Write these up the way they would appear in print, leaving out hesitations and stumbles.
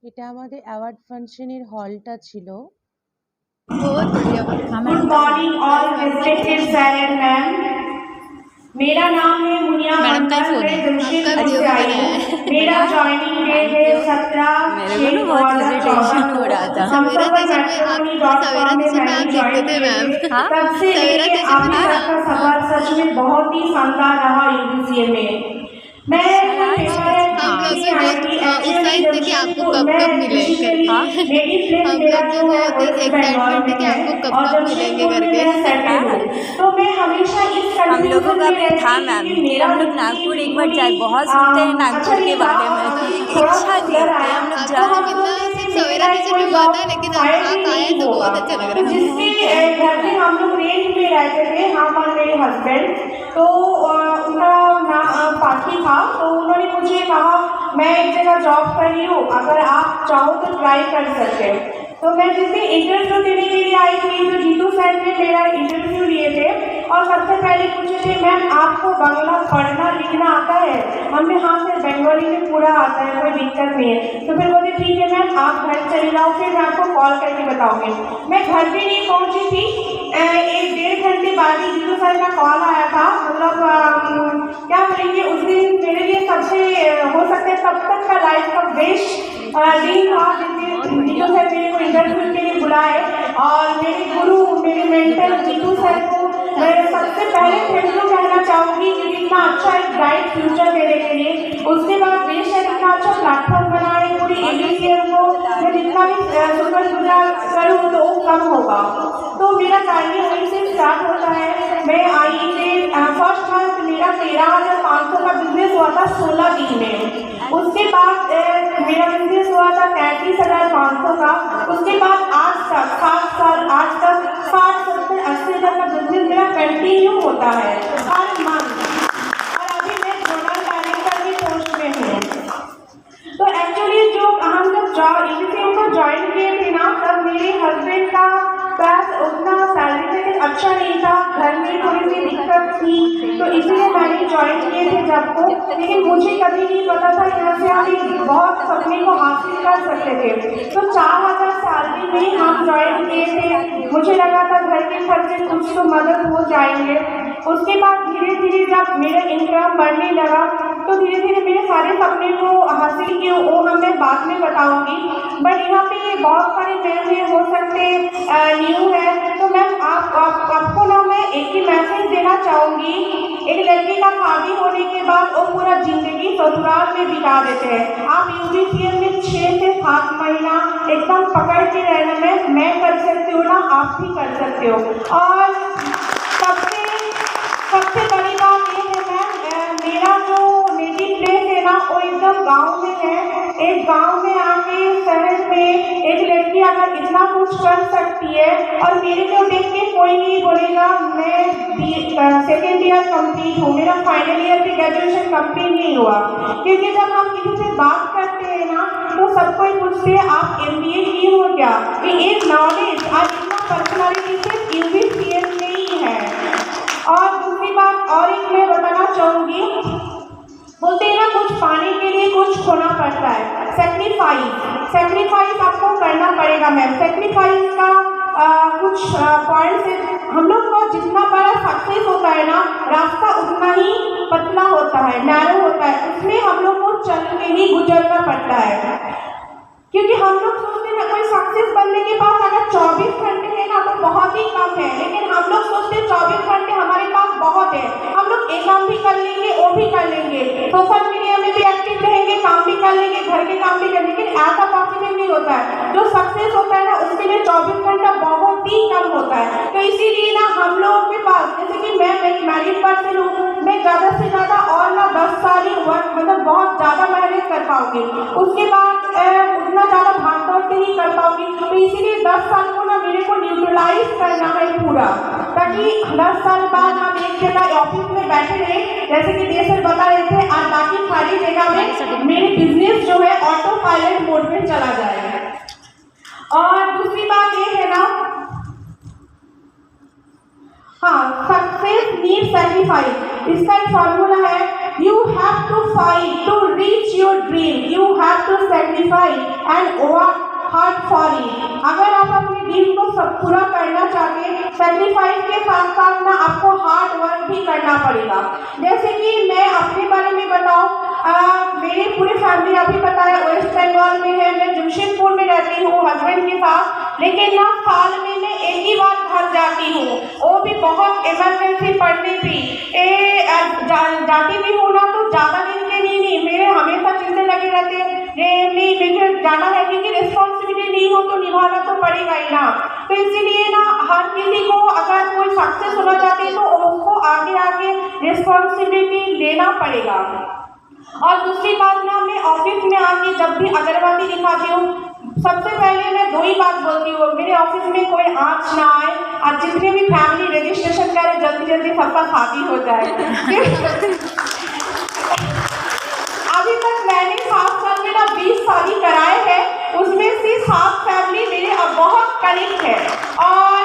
এটা আমাদের অ্যাওয়ার্ড ফাংশনের হলটা ছিল। बहुत बढ़िया। Good morning all respected sir and ma'am. मेरा नाम है मुनिया मैडम का ही मंडल, फोन मैं है। जमशेदपुर आपका से आई हूँ। मेरा ज्वाइनिंग डेट है 17/6/2014 हम सब matrimony.com में मैंने ज्वाइन किए थे। तब से लेके अभी तक का सफर सच में बहुत ही शानदार रहा यूपीसीए में। मैं उत्साहित थे कि आपको कब मिले मेरी प्लेस मेरा जो है एक्साइटमेंट थे कि आपको कब मिलेंगे करके। तो मैं हमेशा इस हम लोगों का भी था मैम कि हम लोग नागपुर एक बार जाए, बहुत सुनते हैं नागपुर के बारे में, तो एक इच्छा थी कि हम लोग जाए। सवेरा टीचर भी हुआ था, लेकिन आप आए तो बहुत अच्छा लग रहा है। जिसके घर में हम लोग रेंट में रहते थे, हम और मेरे हस्बैंड, तो उनका नाम पाखी था। तो उन्होंने मुझे कहा मैं एक जगह जॉब कर रही हूँ, अगर आप चाहो तो ट्राई कर सकते हैं। तो मैं जिससे इंटरव्यू देने के लिए आई थी, तो जीतू सर ने मेरा इंटरव्यू लिए थे और सबसे पहले पूछे थे मैम आपको बांग्ला पढ़ना लिखना आता है? हमने हाँ सर बंगाली में पूरा आता है, कोई दिक्कत नहीं है। तो फिर बोले ठीक है मैम आप घर चले जाओ, फिर मैं आपको कॉल करके बताऊंगी। मैं घर भी नहीं पहुंची थी, 1-1.5 घंटे बाद ही जीतू सर का कॉल आया था। मतलब क्या बोलेंगे, उस दिन मेरे लिए सबसे हो सकता है तब तक का लाइफ का बेस्ट दिन था जिस दिन जीतू सर मेरे को इंटरव्यू के लिए बुलाए। और मेरे गुरु मेरे मेंटर जीतू सर को मैं सबसे पहले थैंक यू कहना चाहूँगी कि इतना अच्छा एक ब्राइट फ्यूचर देने के लिए। उसके बाद देश है इतना अच्छा प्लेटफॉर्म बनाए पूरी एबीसीएम को, मैं जितना भी शुक्रगुजार करूँ तो कम होगा। तो मेरा जर्नी वहीं से स्टार्ट होता है। मैं आई थी फर्स्ट मंथ मेरा 13,500 का बिजनेस हुआ था 16 दिन में। उसके बाद मेरा बिजनेस हुआ था 33,500 का। उसके बाद आज तक 7 साल आज तक 60-70-80 का बिजनेस मेरा कंटिन्यू होता है हर मंथ। और अभी मैं जोनल डायरेक्टर की पोस्ट में हूँ। तो एक्चुअली जो हम जब एबीसीएम को ज्वाइन किए थे ना, तब मेरे हस्बैंड का पास उतना सैलरी अच्छा नहीं था, घर में थोड़ी सी दिक्कत थी, तो इसलिए मैंने ज्वाइन किए थे जब को। लेकिन मुझे कभी नहीं पता था यहाँ से हम बहुत सपने को हासिल कर सकते थे। तो 4,000 सैलरी में हम ज्वाइन किए थे। मुझे लगा था घर के खर्चे कुछ तो मदद हो जाएंगे। उसके बाद धीरे धीरे जब मेरा इनकम बढ़ने लगा, तो धीरे धीरे मेरे सारे सपने को हासिल किए, वो मैं बाद में बताऊंगी। बट यहाँ पे बहुत सारे मैम हो सकते न्यू है, तो मैम आपको ना मैं एक ही मैसेज देना चाहूँगी। एक लड़की का शादी होने के बाद वो पूरा जिंदगी ससुराल में बिता देते हैं। आप यूपीसीएम में 6 से 7 महीना एकदम पकड़ के रहना मैं कर सकती हूँ ना, आप भी कर सकते हो। और सबसे बड़ी बात ये है मैम, मेरा जो नेटिव प्लेस है ना वो एकदम गांव में है। एक गांव में आके शहर में एक लड़की अगर इतना कुछ कर सकती है, और मेरे को देख के कोई नहीं बोलेगा मैं सेकेंड ईयर कंप्लीट हूँ, मेरा फाइनल ईयर भी ग्रेजुएशन कंप्लीट नहीं हुआ। क्योंकि जब हम किसी से बात करते हैं ना, तो सब कोई पूछते हैं आप MBA की हो क्या? एक नॉलेज आज इतना पर्सनैलिटी सिर्फ यूपीसीएम में ही है। और दूसरी बात और एक मैं बताना चाहूँगी, बोलते हैं ना कुछ पाने के लिए कुछ खोना पड़ता है। सेक्रीफाइस आपको करना पड़ेगा मैम। सेक्रीफाइस का कुछ पॉइंट्स हम लोग को जितना बड़ा सक्सेस होता है ना, रास्ता उतना ही पतला होता है, नैरो होता है, उसमें हम लोग को चल के ही गुजरना पड़ता है। क्योंकि हम लोग सोचते हैं कोई सक्सेस बनने के पास अगर 24 घंटे है ना तो बहुत ही कम है, लेकिन हम लोग सोचते हैं 24 घंटे हमारे पास बहुत है, हम लोग एक काम भी कर लेंगे वो भी कर लेंगे, सोशल मीडिया में भी एक्टिव रहेंगे, काम भी कर लेंगे, घर के काम भी कर लेंगे, लेकिन ऐसा पॉसिबल नहीं होता है। जो सक्सेस होता है ना उसके लिए 24 घंटा बहुत ही कम होता है। तो इसीलिए ना हम लोगों के पास, जैसे कि मैं मैरिड पर्सन हूँ, मैं ज़्यादा से ज़्यादा और ना 10 साल ही वर्क मतलब बहुत ज़्यादा मेहनत कर पाऊँगी, उसके बाद उतना ज़्यादा भागदौड़ नहीं कर पाऊंगी। तो इसीलिए 10 साल को ना मेरे को न्यूट्रलाइज करना है पूरा, ताकि 10 साल बाद हम एक जगह ऑफिस में बैठे रहे, जैसे कि देसर बता रहे थे, और बाकी सारी जगह में मेरे बिजनेस जो है ऑटो पायलट मोड में चला जाएगा। और दूसरी बात ये है ना, हाँ, सक्सेस नीड सैक्रिफाइस। इसका एक फॉर्मूला है, you have to fight to reach your dream, you have to sacrifice sacrifice and work hard for it. अगर आप अपने ड्रीम को सब पूरा करना चाहते हैं, सेक्रीफाइस के साथ साथ ना आपको हार्ड वर्क भी करना पड़ेगा। जैसे कि मैं अपने बारे में बताऊं, मेरी पूरी फैमिली अभी बताया वेस्ट बंगाल में है, मैं जमशेदपुर में रहती हूँ हस्बैंड के साथ, लेकिन ना साल में मैं एक ही बार घर जाती हूँ, वो भी बहुत इमरजेंसी पड़ने पे जाती भी हूँ ना, तो ज़्यादा दिन के लिए नहीं, मेरे हमेशा चिंता लगे रहते हैं नहीं मुझे जाना है, क्योंकि रिस्पॉन्सिबिलिटी नहीं हो तो निभाना तो पड़ेगा ही ना। तो इसीलिए ना हर किसी को अगर कोई सक्सेस होना चाहते हैं तो उसको आगे आगे रिस्पॉन्सिबिलिटी लेना पड़ेगा। और दूसरी बात ना, मैं ऑफिस में आके जब भी अगरबत्ती दिखाती हूँ, सबसे पहले मैं दो ही बात बोलती हूँ, मेरे ऑफिस में कोई आँच ना आए और जितने भी फैमिली रजिस्ट्रेशन करें जल्दी जल्दी सबका शादी हो जाए। अभी तक मैंने 7 साल में ना 20 शादी कराए हैं, उसमें से 7 फैमिली मेरे अब बहुत करीब है। और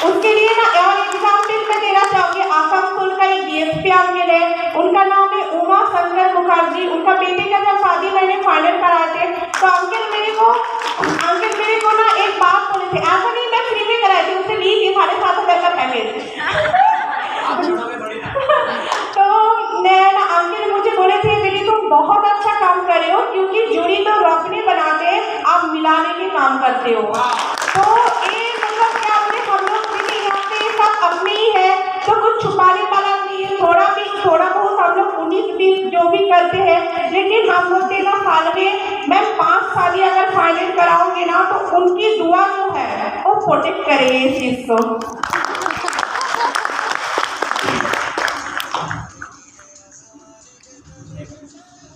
उसके लिए ना और एग्जाम्पल मैं देना चाहूँगी, आसनसोल का एक DSP अंकल है, उनका नाम है उमा शंकर मुखर्जी। उनका बेटे का जब शादी मैंने फाइनल कराए थे तो अंकल मेरे को ना एक बात बोले थे, ऐसा नहीं मैं फ्री में कराई थी, उससे ली थी 7,500 का पैकेज। तो मैं ना अंकल मुझे बोले थे बेटी तुम बहुत अच्छा काम कर रहे हो, क्योंकि जोड़ी तो रखने बनाते हैं, आप मिलाने के काम करते हो। तो ये मतलब क्या बोले, हम लोग देखिए यहाँ पे सब अपने ही है, तो कुछ छुपाने वाला नहीं है, थोड़ा बहुत हम लोग 19-20 जो भी करते हैं, लेकिन हम लोग ना साल में मैं 5 शादी अगर फाइनल कराऊंगी ना, तो उनकी दुआ जो है वो प्रोटेक्ट करेंगे इस चीज को।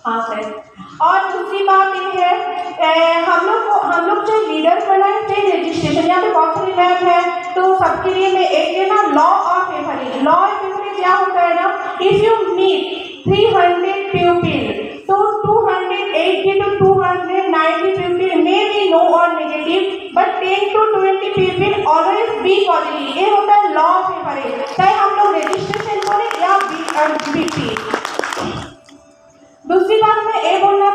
हाँ सर। और दूसरी बात ये है, हम लोग चाहे लीडर बनाए चाहे रजिस्ट्रेशन, यहाँ पे बहुत सारी मैप है, तो सबके लिए मैं एक है ना law of average. Law of average क्या होता है ना, इफ यू मीट 300 पीपल, तो 280 to 290 people may be no और negative, but 10 to 20 people always be positive. ये होता है लॉ ऑफ एवरेज, चाहे हम लोग रजिस्ट्रेशन करें या BP। दूसरी बात मैं ये बोलना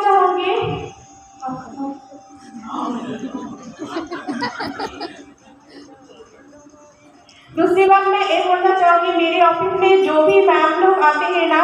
चाहूँगी, मेरे ऑफिस में जो भी मैम लोग आते हैं ना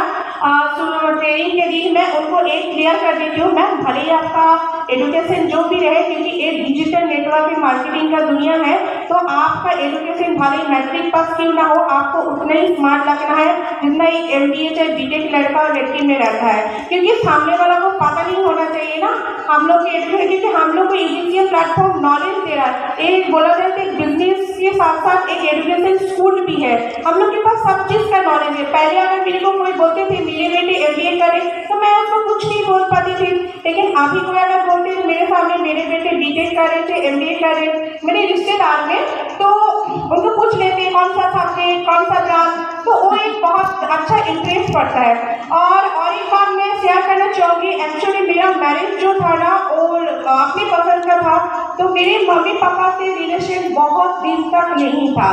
ट्रेनिंग के लिए, मैं उनको एक क्लियर कर देती हूँ, मैम भले ही आपका एजुकेशन जो भी रहे, क्योंकि एक डिजिटल नेटवर्क मार्केटिंग का दुनिया है, तो आपका एजुकेशन भले ही मैट्रिक पास क्यों ना हो, आपको उतना ही स्मार्ट लगना है जितना एक MBA चाहे BTech लड़का और लड़की में रहता है, क्योंकि सामने वाला को पता नहीं होना चाहिए ना हम लोग के एजुकेशन, क्योंकि हम लोग को UGC प्लेटफॉर्म नॉलेज दे रहा है। एक बोला जाए तो बिजनेस के साथ साथ एक एजुकेशन स्कूल भी है, हम लोग के पास सब चीज़ का नॉलेज है। पहले अगर मेरे को कोई बोलते थे मेरे बेटे MBA करे, तो मैं उसको कुछ नहीं बोल पाती थी, लेकिन अभी कोई अगर बोलते थे मेरे सामने मेरे बेटे BTech कर रहे थे, MBA कर रहे, मेरे रिश्तेदार में, तो उनको पूछ लेते कौन सा सब्जेक्ट कौन सा ब्रांच, तो वो एक बहुत अच्छा इंटरेस्ट पड़ता है। और एक बात मैं शेयर करना चाहूँगी, एक्चुअली मेरा मैरिज जो था ना वो अपनी पसंद का था, तो मेरे मम्मी पापा से रिलेशन बहुत दिन तक नहीं था,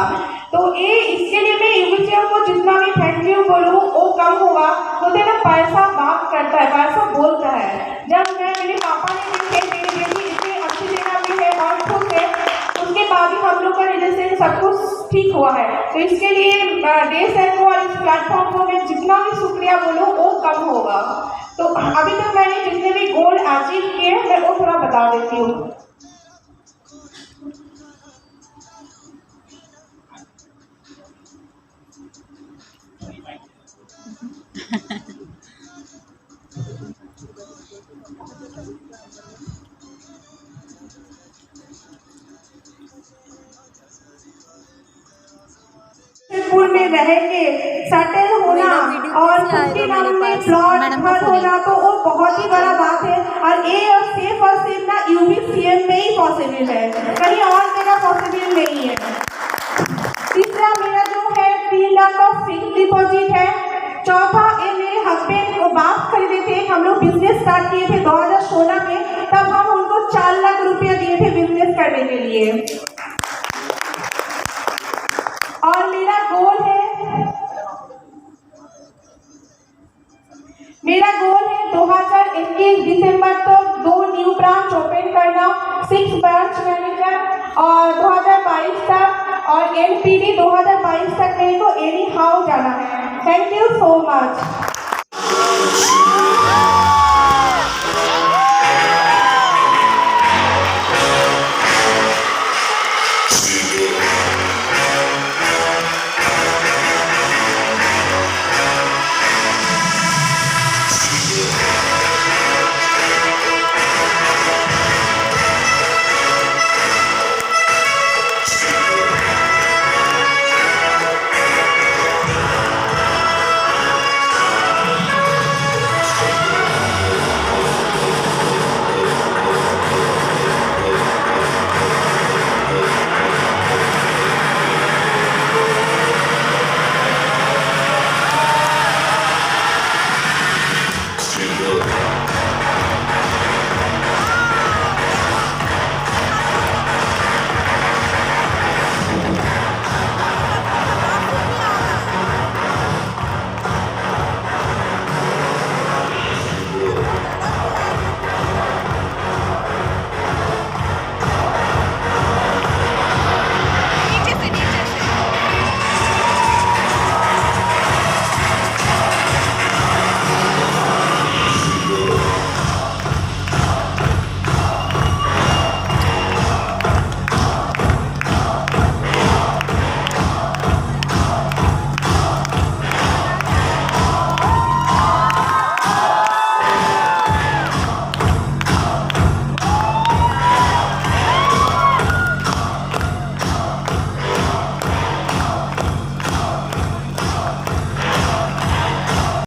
तो ये इसके लिए मैं UGC को जितना भी थैंक यू बोलूँ वो कम होगा। तो ना पैसा बात करता है, पैसा बोलता है। जब मेरे पापा ने देखे मेरी बेटी इतनी अच्छी जगह पे है और खुश है, उसके बाद ही हम लोग का रिलेशन सब कुछ ठीक हुआ है। तो इसके लिए देश है को और इस प्लेटफॉर्म को मैं जितना भी शुक्रिया बोलूँ वो कम होगा। तो अभी तक मैंने जितने भी गोल अचीव किए मैं वो थोड़ा बता देती हूँ। में रह के सेटल होना और उसके नाम में प्लॉट घर होना, तो वो बहुत ही बड़ा बात है। और ये और सिर्फ ना UBCM में ही पॉसिबल है, कहीं और जगह पॉसिबल नहीं है। तीसरा मेरा जो है 3 लाख का फिक्स डिपॉजिट है। चौथा ये मेरे हस्बैंड को बात खरीदे थे, हम लोग बिजनेस स्टार्ट किए थे 2016 में, तब हम उनको 4 लाख रुपया दिए थे बिजनेस करने के लिए। और मेरा गोल है 2021 दिसंबर तक 2 न्यू ब्रांच 6 ब्रांच मैनेजर और 2022 तक और एनपीडी 2022 तक मेरे को एनी हाउ जाना है। Thank you so much.